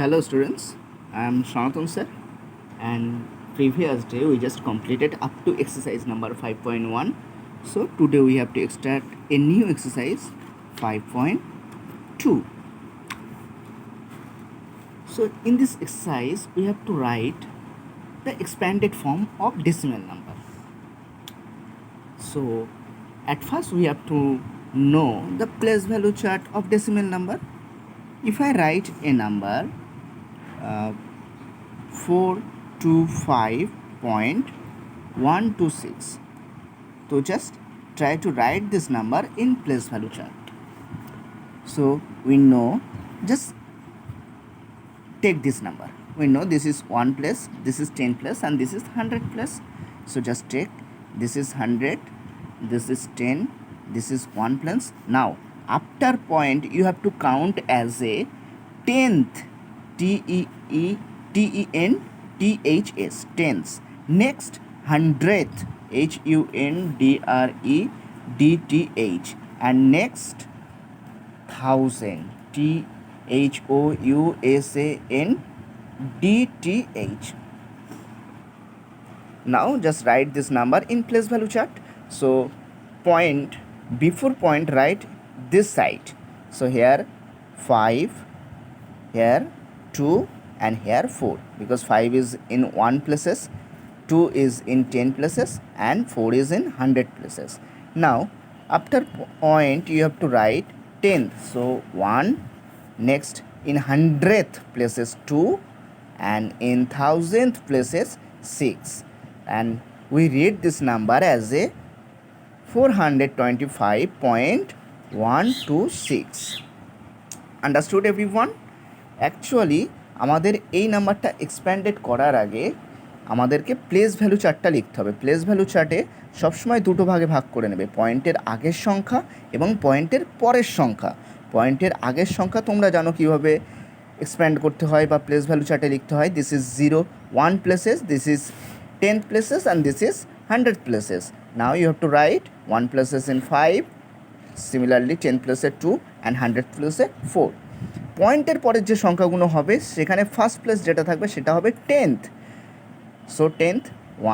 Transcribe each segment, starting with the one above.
Hello students, I am Sanatan sir, and previous day we just completed up to exercise number 5.1. So today we have to start a new exercise 5.2. So in this exercise we have to write the expanded form of decimal number. So at first we have to know the place value chart of decimal number. If I write a number 425.126, so just try to write this number in place value chart. So we know, just take this number. We know this is 1 place, this is 10 place, and this is 100 place. So just take, this is 100, this is 10, this is 1 place. Now after point you have to count as a tenth, TENTHS, tenths. Next, hundredth, HUNDREDTH, and next thousand, THOUSANDTH. Now just write this number in place value chart. So point, before point write this side. So here 5, here 2, and here 4, because 5 is in 1 places, 2 is in 10 places, and 4 is in 100 places. Now after point you have to write tenth. So 1, next in 100th places 2, and in 1000th places 6, and we read this number as a 425.126. Understood everyone? Actually আমাদের এই নাম্বারটা expanded করার আগে আমাদেরকে place value চার্টটা লিখতে হবে। Place value চার্টে সবসময় দুটো ভাগে ভাগ করে নেবে, পয়েন্টের আগের সংখ্যা এবং পয়েন্টের পরের সংখ্যা। পয়েন্টের আগের সংখ্যা তোমরা জানো কীভাবে এক্সপ্যান্ড করতে হয় বা প্লেস ভ্যালু চার্টে লিখতে হয়। This is 0, 1 places, this is 10 places, and this is 100 places. Now you have to write 1 places in 5, similarly 10 places 2, and 100 places 4. পয়েন্টের পরের যে সংখ্যাগুলো হবে সেখানে ফার্স্ট প্লেস যেটা থাকবে সেটা হবে টেন্থ। সো টেন্থ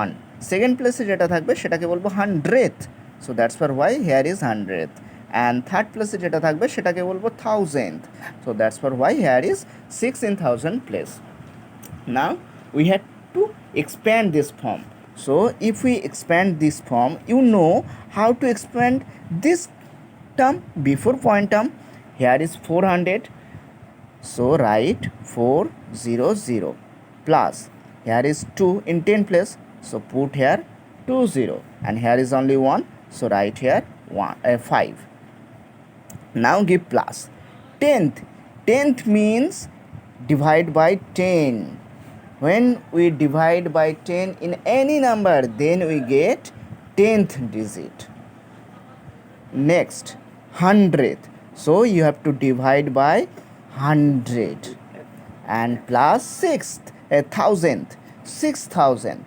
1, সেকেন্ড প্লেসে যেটা থাকবে সেটাকে বলবো 100th, so that's for y here is 100th, and third প্লেসে যেটা থাকবে সেটাকে বলবো 1000th, so that's for y here is 6 in 1000 place. Now we had to expand this form. So if we expand this form, you know how to expand this term before point term. Here is 400, so write 400 plus, here is 2 in 10 place, so put here 20, and here is only 1, so write here 5. Now give plus. Tenth means divide by 10. When we divide by 10 in any number, then we get 10th digit. Next, 100th, so you have to divide by 100, and plus 6,000,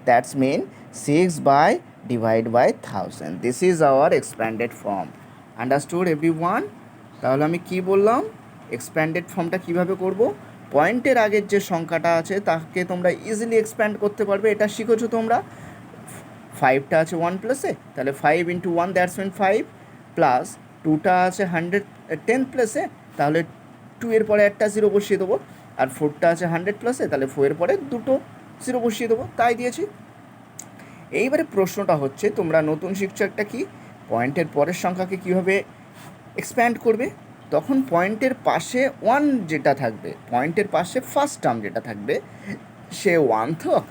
that's mean 6 by divide by 1000. This is our expanded form. Understood everyone? তাহলে আমি কি বললাম, expanded ফর্মটা কিভাবে করব। পয়েন্টের আগের যে সংখ্যাটা আছে তাকে তোমরা ইজিলি এক্সপ্যান্ড করতে পারবে, এটা শিখেছো তোমরা। 5টা আছে 1 প্লেসে, তাহলে 5 into 1, দ্যাটস মিন 5, প্লাস 2টা আছে 10 প্লেসে, তাহলে 2 এর পরে একটা 0 বসিয়ে দেবো, আর 4টা আছে 100 প্লাসে, তাহলে 4 এর পরে দুটো 0 বসিয়ে দেবো, তাই দিয়েছি। এইবারে প্রশ্নটা হচ্ছে, তোমরা নতুন শিখছো একটা কি, পয়েন্টের পরের সংখ্যাকে কীভাবে এক্সপ্যান্ড করবে। তখন পয়েন্টের পাশে 1 যেটা থাকবে, পয়েন্টের পাশে ফার্স্ট টার্ম যেটা থাকবে, সে 1 থাক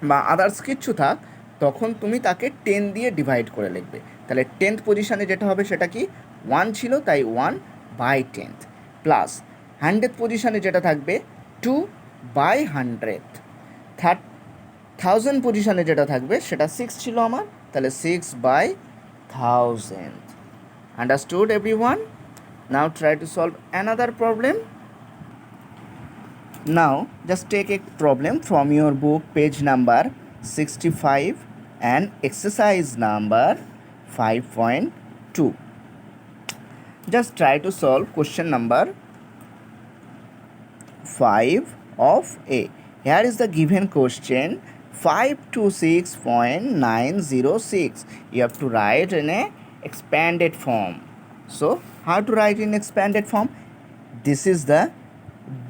বা আদার্স কিচ্ছু থাক, তখন তুমি তাকে 10 দিয়ে ডিভাইড করে লিখবে। তাহলে 10th পজিশানে যেটা হবে সেটা কি 1 ছিল, তাই 1 by 10th, প্লাস 100th পজিশানে যেটা থাকবে 2 by 100th, 1000 পজিশানে যেটা থাকবে সেটা 6 ছিল আমার, তাহলে 6 by 1000. Understood everyone? Now try to solve another problem. Now just take a problem from your book, page number 65 and exercise number 5.2. Just try to solve question number 5 of A. Here is the given question 526.906. You have to write in a expanded form. So how to write in expanded form? This is the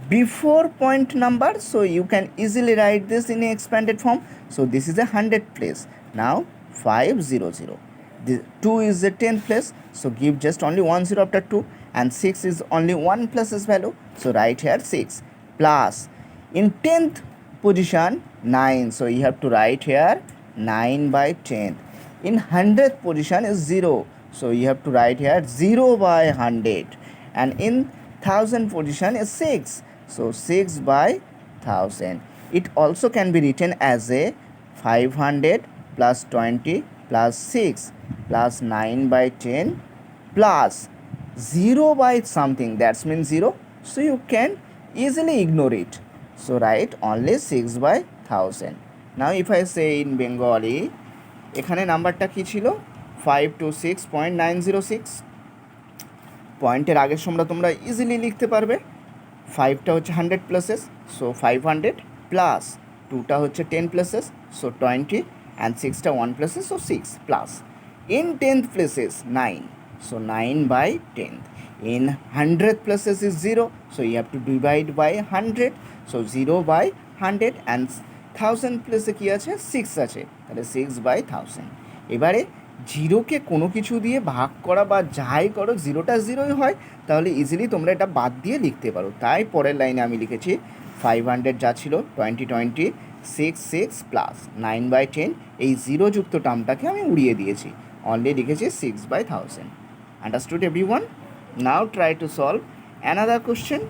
before point number, so you can easily write this in a expanded form. So this is a 100th place. Now 500. The 2 is the 10th place, so give just only 1 0 after 2, and 6 is only 1 plus its value, so write here 6 plus in 10th position 9, so you have to write here 9 by 10th. In 100th position is 0, so you have to write here 0 by 100, and in 1000 position is 6, so 6 by 1000. It also can be written as a 500 plus 20 plus 6 plus 9 by 10 plus 0 by something, that means 0, so you can easily ignore it. So write only 6 by 1000. Now if I say in Bengali, এখানে নাম্বারটা কি ছিল 526.906, পয়েন্টের আগের সময় তোমরা easily লিখতে পারবে। 5টা হচ্ছে 100 প্লেসেস, সো 500 প্লাস 2টা হচ্ছে 10 প্লেসেস, সো 20, and 6টা 1 places, so 6 plus in 10th places 9, so 9 by 10th. In 100th places is 0, so you have to divide by 100, so 0 by 100, and 1000 প্লেসে কি আছে 6 আছে, তাহলে 6 by 1000। এবারে জিরোকে কোনো কিছু দিয়ে ভাগ করা বা যাই করো জিরোটা জিরোই হয়, তাহলে ইজিলি তোমরা এটা বাদ দিয়ে লিখতে পারো। তাই পরের লাইনে আমি লিখেছি 500 যা ছিল 20 20 6 6 প্লাস 9 by 10, এই জিরো যুক্ত টার্মটাকে আমি উড়িয়ে দিয়েছি, অনলি লিখেছি 6 by 1000। Understood everyone? Now try to solve another question.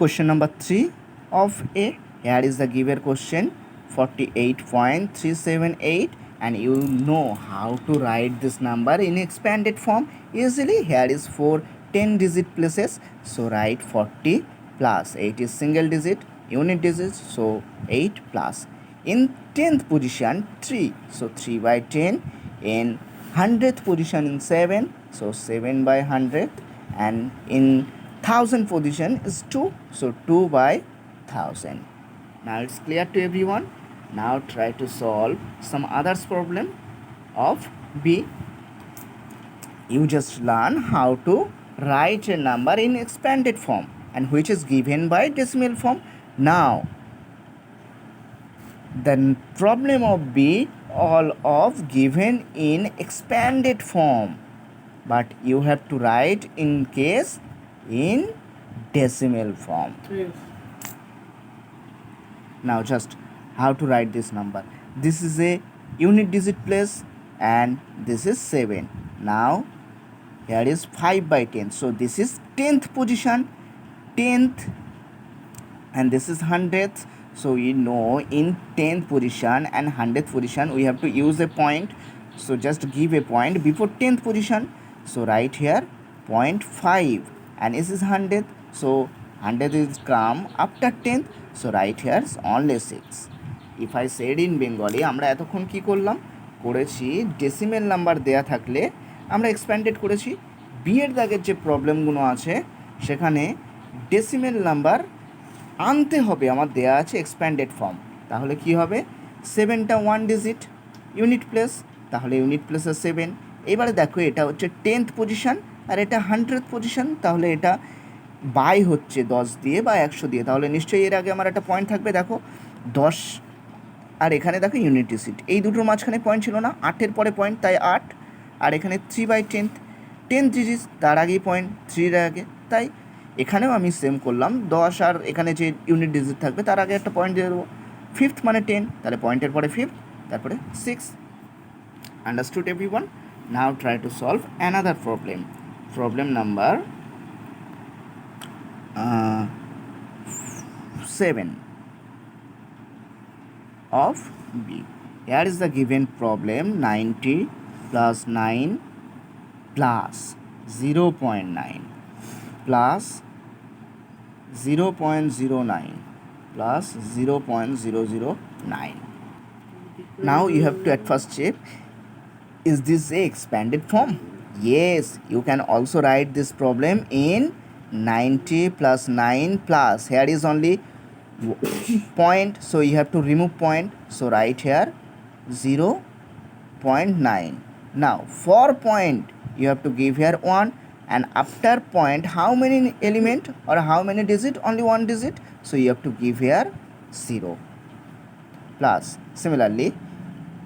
Question number 3 of A. Here is the given question 48.378, and you know how to write this number in expanded form easily. Here is 4 10-digit places, so write 40 plus 8 is single digit, unit digit, so 8 plus. In 10th position 3, so 3 by 10. In 100th position in 7, so 7 by 100, and in 1000 position is 2, so 2 by 1000. Now it's clear to everyone. Now try to solve some others problem of B. You just learn how to write a number in expanded form, and which is given by decimal form. Now the problem of B, all of given in expanded form, but you have to write in case in decimal form. Yes. Now just how to write this number. This is a unit digit place, and this is 7. Now here is 5 by 10, so this is 10th position, 10th, and this is 100th. So you know in 10th position and 100th position we have to use a point, so just give a point before 10th position, so write here 0.5, and this is 100th, so 100th is come after 10th, so write here only 6. If I said in Bengali, আমরা এতক্ষণ কি করলাম করেছি, decimal number দেয়া থাকলে আমরা expanded করেছি। B এর দাগের যে প্রবলেমগুলো আছে সেখানে ডেসিমেল নাম্বার আনতে হবে, আমার দেয়া আছে এক্সপ্যান্ডেড ফর্ম, তাহলে কি হবে 7টা 1 ডিজিট ইউনিট প্লেস, তাহলে ইউনিট প্লেসের 7। এবারে দেখো এটা হচ্ছে 10th পজিশন আর এটা 100th পজিশন, তাহলে এটা বাই হচ্ছে 10 দিয়ে বা 100 দিয়ে, তাহলে নিশ্চয়ই এর আগে আমার একটা পয়েন্ট থাকবে। দেখো 10 আর এখানে দেখো ইউনিট ডিজিট, এই দুটোর মাঝখানে পয়েন্ট ছিল না, 8-এর পরে পয়েন্ট, তাই 8, আর এখানে 3 by 10th ডিজিট, তার আগেই পয়েন্ট 3-এর আগে, তাই এখানেও আমি সেম করলাম, 10 আর এখানে যে ইউনিট ডিজিট থাকবে তার আগে একটা পয়েন্ট দিয়ে দেবো। 5th মানে 10, তাহলে পয়েন্টের পরে 5th, তারপরে 6। Understood everyone? Now try to solve another problem, problem number 7 of B. Here is the given problem 90 plus 9 plus 0.9 plus 0.09 plus 0.009. Now you have to at first check, is this a expanded form? Yes, you can also write this problem in 90 plus 9 plus here is only point, so you have to remove point, so write here 0.9. Now for point you have to give here 1, and after point how many element or how many digit? Only one digit, so you have to give here 0 plus similarly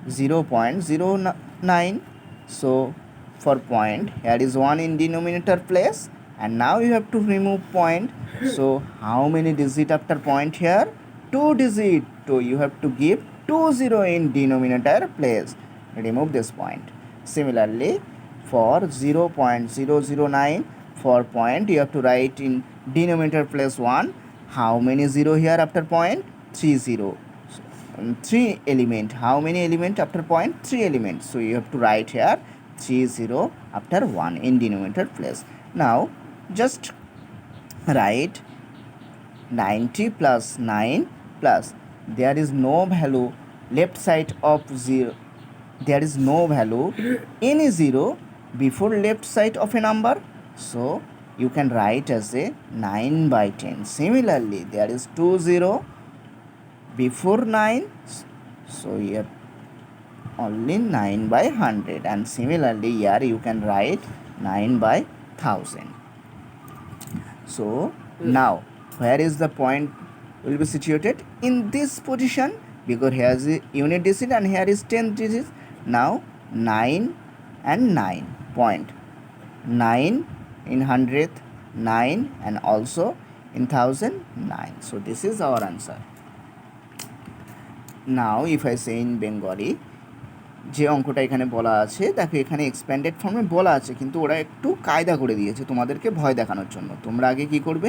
0.09. so for point here is 1 in denominator place, and now you have to remove point, so how many digit after point here? 2 digit, so you have to give 20 in denominator place, remove this point. Similarly for 0.009 for point you have to write in denominator place 1, how many 0 here after point? 3 0. 3 element, how many element after point? 3 elements, so you have to write here 3 0 after 1 in denominator place. Now just write 90 plus 9 plus there is no value left side of 0, there is no value any 0 before left side of a number, so you can write as a 9/10. Similarly there is 2 0 before 9, so here only 9/100, and similarly here you can write 9/1000. So now where is the point will be situated? In this position, because here is the unit digit and here is 10 digits. Now 9 and 9 point, 9 in 100th, 9 and also in 1000, 9. So this is our answer. Now if I say in Bengali, যে অঙ্কটা এখানে বলা আছে দেখো, এখানে expanded ফর্মে বলা আছে, কিন্তু ওরা একটু কায়দা করে দিয়েছে তোমাদেরকে ভয় দেখানোর জন্য। তোমরা আগে কি করবে?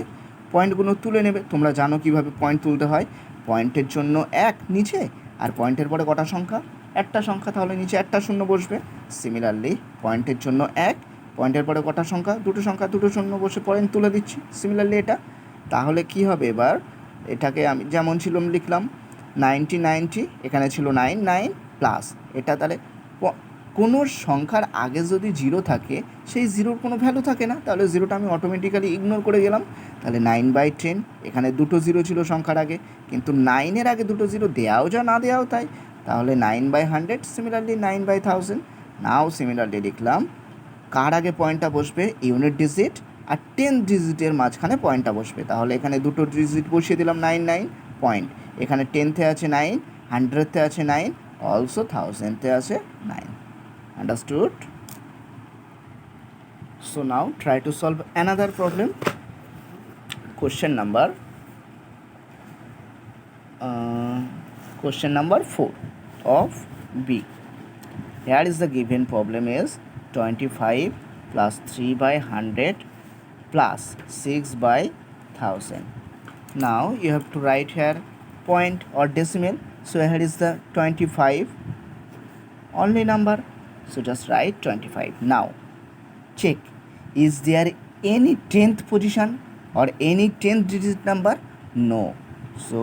পয়েন্টগুলো তুলে নেবে। তোমরা জানো কিভাবে পয়েন্ট তুলতে হয়। পয়েন্টের জন্য 1 নিচে, আর পয়েন্টের পরে কটা সংখ্যা? একটা সংখ্যা, তাহলে নিচে একটা শূন্য বসবে। সিমিলারলি পয়েন্টের জন্য 1, পয়েন্টের পরে কটা সংখ্যা? দুটো সংখ্যা, দুটো শূন্য বসে পয়েন্ট তুলে দিচ্ছি। সিমিলারলি এটা তাহলে কি হবে? এবার এটাকে আমি যেমন ছিল লিখলাম 90 এখানে ছিল 9 প্লাস এটা, তাহলে কোনো সংখ্যার আগে যদি 0 থাকে সেই 0-র কোনো ভ্যালু থাকে না, তাহলে 0টা আমি অটোমেটিক্যালি ইগনোর করে গেলাম। তাহলে 9/10, এখানে দুটো 0 ছিল সংখ্যার আগে, কিন্তু 9-এর আগে দুটো 0 দেওয়াও যা না দেওয়াও তাই, তাহলে 9/100, সিমিলারলি 9/1000। নাও সিমিলারলি লিখলাম কার আগে পয়েন্টটা বসবে? ইউনিট ডিজিট আর 10 ডিজিটের মাঝখানে পয়েন্টটা বসবে। তাহলে এখানে দুটো ডিজিট বসিয়ে দিলাম 9 পয়েন্ট, এখানে 10তে আছে 9, 100তে আছে 9, অলসো 1000তে আছে 9. Understood? So now try to solve another problem. Question number 4 of B. Here is the given problem is 25 plus 3/100 plus 6/1000. Now you have to write here point or decimal. So here is the 25 only number, so just write 25. Now check, is there any 10th position or any 10th digit number? No, so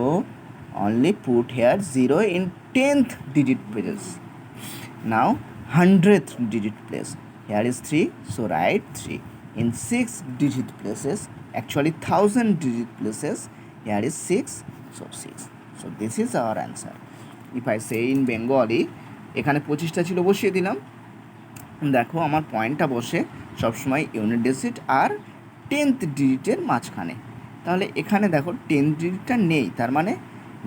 only put here 0 in 10th digit place. Now 100th digit place, here is 3, so write 3. In 6 digit places, actually 1000 digit places, here is 6, so 6. So this is our answer. If I say in Bengali, এখানে 25টা ছিল বসিয়ে দিলাম। দেখো আমার পয়েন্টটা বসে সবসময় unit digit আর 10th ডিজিটের মাঝখানে। তাহলে এখানে দেখো 10th ডিজিটটা নেই, তার মানে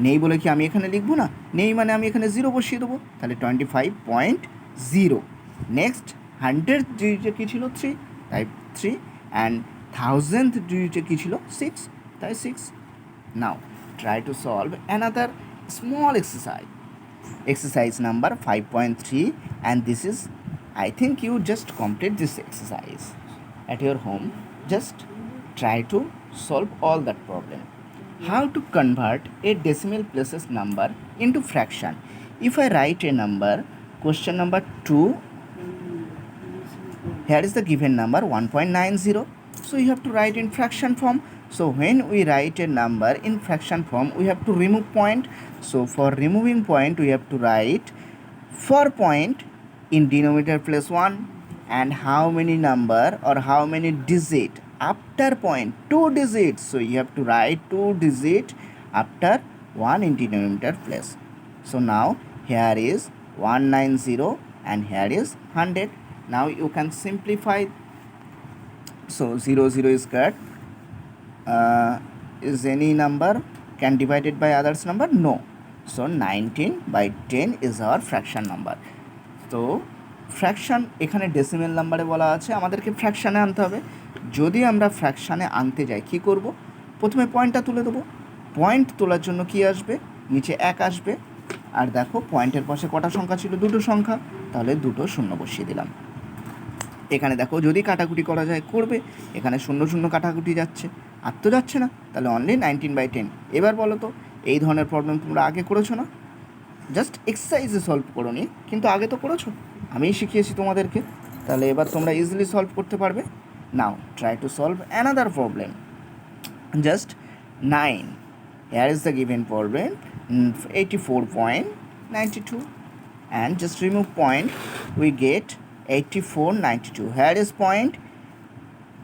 নেই বলে কি আমি এখানে লিখবো না? নেই মানে আমি এখানে 0 বসিয়ে দেবো। তাহলে 25.0। নেক্সট 100th ডিজিটে কী ছিল? 3, তাই 3, অ্যান্ড 1000th ডিজিটে কী ছিল? 6, তাই 6. নাও try to solve another small exercise number 5.3, and this is, I think you just complete this exercise at your home. Just try to solve all that problem. How to convert a decimal places number into fraction? If I write a number, question number 2, here is the given number 1.90, so you have to write in fraction form. So when we write a number in fraction form, we have to remove point. So for removing point, we have to write for point in denominator place 1, and how many number or how many digit after point 2 digits, so you have to write 2 digit after 1 in denominator place. So now here is 190 and here is 100. Now you can simplify. So 0 is cut. Is any number can divided by others number? No. So 19 by 10 is our fraction number. তো fraction এখানে decimal নাম্বারে বলা আছে, আমাদেরকে ফ্র্যাকশানে আনতে হবে। যদি আমরা ফ্র্যাকশানে আনতে যাই কী করব? প্রথমে পয়েন্টটা তুলে দেবো। পয়েন্ট তোলার জন্য কি আসবে? নিচে 1 আসবে। আর দেখো পয়েন্টের পাশে কটা সংখ্যা ছিল? দুটো সংখ্যা, তাহলে দুটো শূন্য বসিয়ে দিলাম। এখানে দেখো যদি কাটাকুটি করা যায় করবে, এখানে শূন্য শূন্য কাটাকুটি যাচ্ছে, আর তো যাচ্ছে না, তাহলে অনলি 19/10। এবার বলো তো এই ধরনের প্রবলেম তোমরা আগে করেছো না? জাস্ট এক্সারসাইজে সলভ করো নি, কিন্তু আগে তো করেছো, আমিই শিখিয়েছি তোমাদেরকে, তাহলে এবার তোমরা ইজিলি সলভ করতে পারবে। Now try to solve another problem. Just 9, here is the given problem, 84.92, and just remove point, we get 84.92. Here is point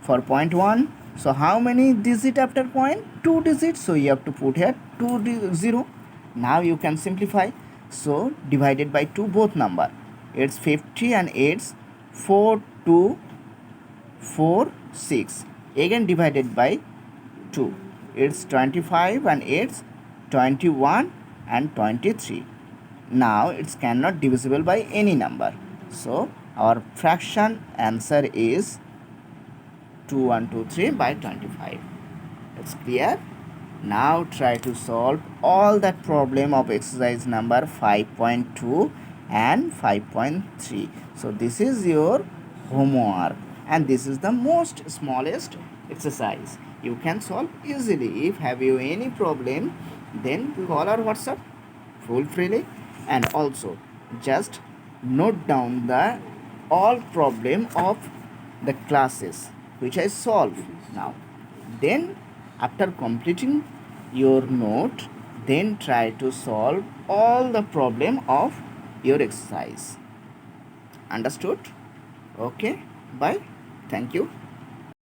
for point 1. So how many digit after point? 2 digits, so you have to put here 0. Now you can simplify. So divided by 2 both number, it's 50 and it's 4 2 4 6. Again divided by 2, it's 25 and it's 21 and 23. Now it's cannot divisible by any number, so our fraction answer is 2123 by 25. It's clear? Now try to solve all that problem of exercise number 5.2 and 5.3. So this is your homework, and this is the most smallest exercise. You can solve easily. If have you any problem, then call our WhatsApp full freely, and also just note down the all problem of the classes which I solve now. Then after completing your note, then try to solve all the problem of your exercise. Understood? Okay, bye, thank you.